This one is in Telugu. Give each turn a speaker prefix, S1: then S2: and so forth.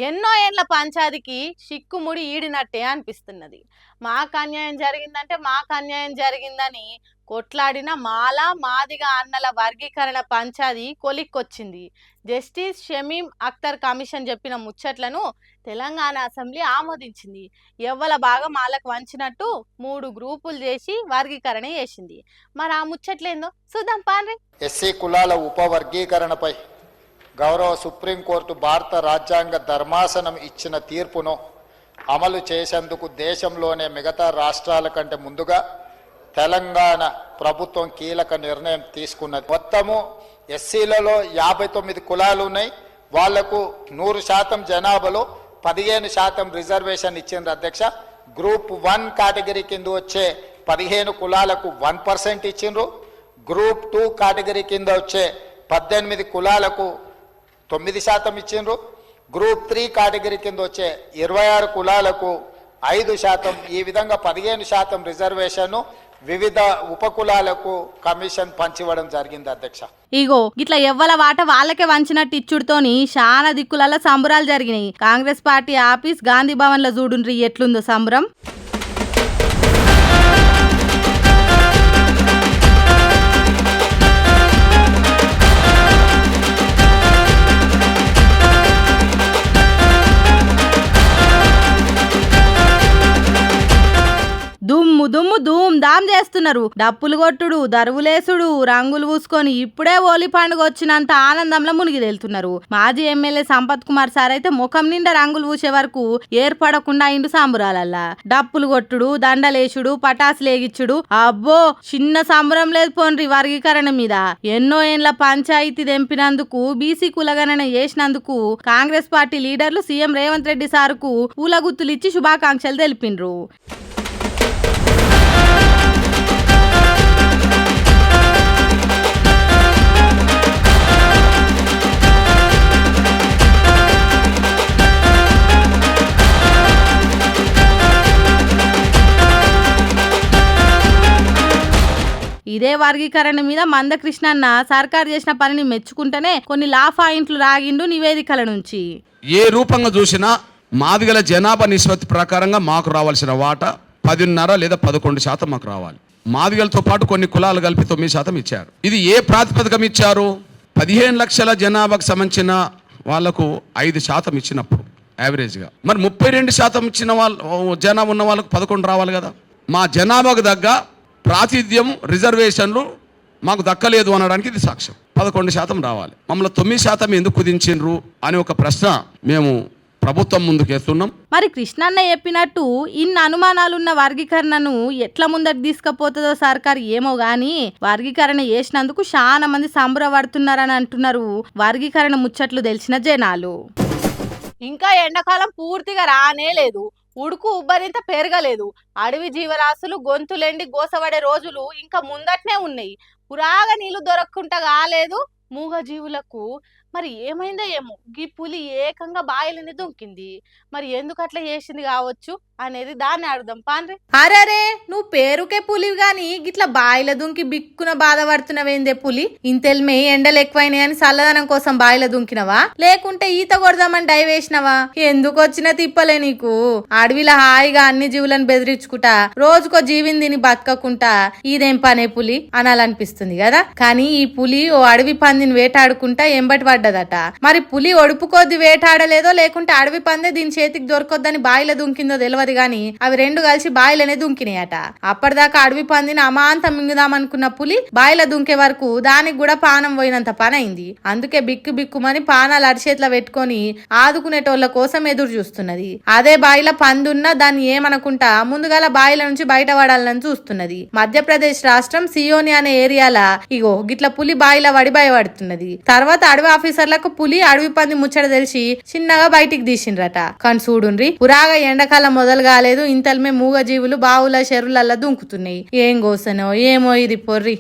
S1: ఎన్నో ఏండ్ల పంచాదికి చిక్కుముడి ఈడినట్టే అనిపిస్తున్నది. మాకు అన్యాయం జరిగిందంటే మాకు అన్యాయం జరిగిందని కొట్లాడిన మాల మాదిగ అన్నల వర్గీకరణ పంచాది కొలిక్కొచ్చింది. జస్టిస్ షమీం అఖ్తర్ కమిషన్ చెప్పిన ముచ్చట్లను తెలంగాణ అసెంబ్లీ ఆమోదించింది. ఎవ్వల భాగం వాళ్ళకు వంచినట్టు 3 గ్రూపులు చేసి వర్గీకరణ చేసింది. మరి ఆ ముచ్చట్లేందో చూద్దాం పాండ్రి.
S2: ఎస్సీ కులాల ఉపవర్గీకరణపై గౌరవ సుప్రీంకోర్టు భారత రాజ్యాంగ ధర్మాసనం ఇచ్చిన తీర్పును అమలు చేసేందుకు దేశంలోనే మిగతా రాష్ట్రాల కంటే ముందుగా తెలంగాణ ప్రభుత్వం కీలక నిర్ణయం తీసుకున్నది. మొత్తము ఎస్సీలలో 59 కులాలు ఉన్నాయి. వాళ్లకు 100% జనాభాలో 15% రిజర్వేషన్ ఇచ్చిండ్రు అధ్యక్ష. గ్రూప్ 1 కేటగిరీ కింద వచ్చే 15 కులాలకు 1% ఇచ్చిండ్రు. గ్రూప్ 2 కేటగిరీ కింద వచ్చే 18 కులాలకు 9% ఇచ్చిండ్రు. గ్రూప్ 3 కేటగిరీ కింద వచ్చే 26 కులాలకు 5%. ఈ విధంగా 15% రిజర్వేషన్ వివిధ ఉపకులాలకు కమిషన్ పంచివ్వడం జరిగింది అధ్యక్ష.
S1: ఇగో ఇట్లా ఎవ్వల వాట వాళ్ళకే వంచినట్టు ఇచ్చుడుతోని చాలా దిక్కులలో సంబరాలు జరిగినాయి. కాంగ్రెస్ పార్టీ ఆఫీస్ గాంధీ భవన్ లో చూడుండ్రి ఎట్లుందో సంబరం. దుమ్ము ధూమ్ ధామ్ చేస్తున్నారు. డప్పులు కొట్టుడు, దరువులేసుడు, రంగులు పూసుకొని ఇప్పుడే హోలీ పండుగ వచ్చినంత ఆనందంలో మునిగి తేలుతున్నారు. మాజీ ఎమ్మెల్యే సంపత్ కుమార్ సార్ అయితే ముఖం నిండా రంగులు పూసే వరకు ఏర్పడకుండా ఇండు సంబరాలల్లా. డప్పులు కొట్టుడు, దండలేసుడు, పటాసులు ఏగిచ్చుడు, అబ్బో చిన్న సంబరం లేదు పోన్రి. వర్గీకరణ మీద ఎన్నో ఏండ్ల పంచాయతీ తెంపినందుకు, బీసీ కులగణన చేసినందుకు కాంగ్రెస్ పార్టీ లీడర్లు సీఎం రేవంత్ రెడ్డి సార్కు పూలగుత్తులు ఇచ్చి శుభాకాంక్షలు తెలిపిండ్రు. ఇదే వర్గీకరణ మీద మందకృష్ణన్న సర్కారు చేసిన పనిని మెచ్చుకుంటేనే కొన్ని లా పాయింట్లు రాగిండు నివేదికల నుంచి.
S3: ఏ రూపంగా చూసినా మాదిగల జనాభా నిష్పత్తి ప్రకారంగా మాకు రావాల్సిన వాటా 10.5 లేదా 11% మాకు రావాలి. మాదిగలతో పాటు కొన్ని కులాలు కలిపి 9% ఇచ్చారు. ఇది ఏ ప్రాతిపదికం ఇచ్చారు? 15 లక్షల జనాభాకు సంబంధించిన వాళ్లకు 5% ఇచ్చినప్పుడు యావరేజ్గా, మరి 32% ఇచ్చిన వాళ్ళు జనాభా ఉన్న వాళ్ళకు 11 రావాలి కదా. మా జనాభాకు తగ్గ ప్రాతినిధ్యం రిజర్వేషన్లు మాకు దక్కలేదు అనడానికి ఇది సాక్ష్యం. 11% రావాలి. మమ్మల్ని 9% ఎందుకు కుదించిండ్రు అని ఒక ప్రశ్న మేము ప్రభుత్వం ముందుకేస్తున్నాం.
S1: మరి కృష్ణన్న చెప్పినట్టు ఇన్ని అనుమానాలున్న వర్గీకరణను ఎట్లా ముందరికి తీసుకుపోతుందో సర్కారు ఏమో గాని వర్గీకరణ చేసినందుకు చాలా మంది సంబరపడుతున్నారని అంటున్నారు వర్గీకరణ ముచ్చట్లు తెలిసిన జనాలు. ఇంకా ఎండాకాలం పూర్తిగా రానే లేదు. ఉడుకు ఉబ్బరింత పెరగలేదు. అడవి జీవరాశులు గొంతులెండి గోసపడే రోజులు ఇంకా ముందట్నే ఉన్నాయి. పురాగా నీళ్లు దొరకకుండా కాలేదు మూగజీవులకు. మరి ఏమైందో ఏమో గీ పులి ఏకంగా బాయిలని దుంకింది. మరి ఎందుకు అట్లా చేసింది కావచ్చు అనేది దాన్ని అడుగుదాం పాండ్రి. అరే నువ్వు పేరుకే పులివి గాని గిట్లా బాయిల దుంకి బిక్కున బాధపడుతున్నావేందే పులి? ఇంతెల్మే ఎండలు ఎక్కువైనాయని చల్లదనం కోసం బాయిల దుంకినవా, లేకుంటే ఈత కొడదామని డైవ్ వేసినవా? ఎందుకు వచ్చినా తిప్పలే నీకు. అడవిలో హాయిగా అన్ని జీవులను బెదిరించుకుంటా రోజుకో జీవిని తిని బతకకుంటా ఇదేం పనే పులి అనాలనిపిస్తుంది కదా. కానీ ఈ పులి ఓ అడవి పందిని వేటాడుకుంటా ఎంబటి పడ్డదట. మరి పులి ఒడుపు కొద్ది వేటాడలేదో లేకుంటే అడవి పందే దీని చేతికి దొరకొద్దని బాయిల దుంకిందో తెలియదు గాని అవి రెండు కలిసి బాయిలనే దుంకినాయట. అప్పటిదాకా అడవి పందిని అమాంతం మింగుదామనుకున్న పులి బాయిల దుంకే వరకు దానికి కూడా పానం పోయినంత పని అయింది. అందుకే బిక్కు బిక్కుమని పానాలు అరిచేతిలో పెట్టుకొని ఆదుకునేటోళ్ల కోసం ఎదురు చూస్తున్నది. అదే బాయిల పందున్నా దాన్ని ఏమనుకుంటా ముందుగాల బాయిల నుంచి బయటపడాలని చూస్తున్నది. మధ్యప్రదేశ్ రాష్ట్రం సియోని అనే ఏరియాల ఇగో గిట్ల పులి బాయిల వడి భయపడుతున్నది. తర్వాత అడవి ఆఫీసర్లకు పులి అడవి పంది ముచ్చట తెలిసి చిన్నగా బయటికి తీసిండ్రట. కానీ చూడుండ్రి పురాగా ఎండాకాలం మొదలు కాలేదు ఇంతల్మే మూగజీవులు బావుల చెరువులల్లా దుంకుతున్నాయి. ఏం కోసనో ఏమో ఇది పొర్రి.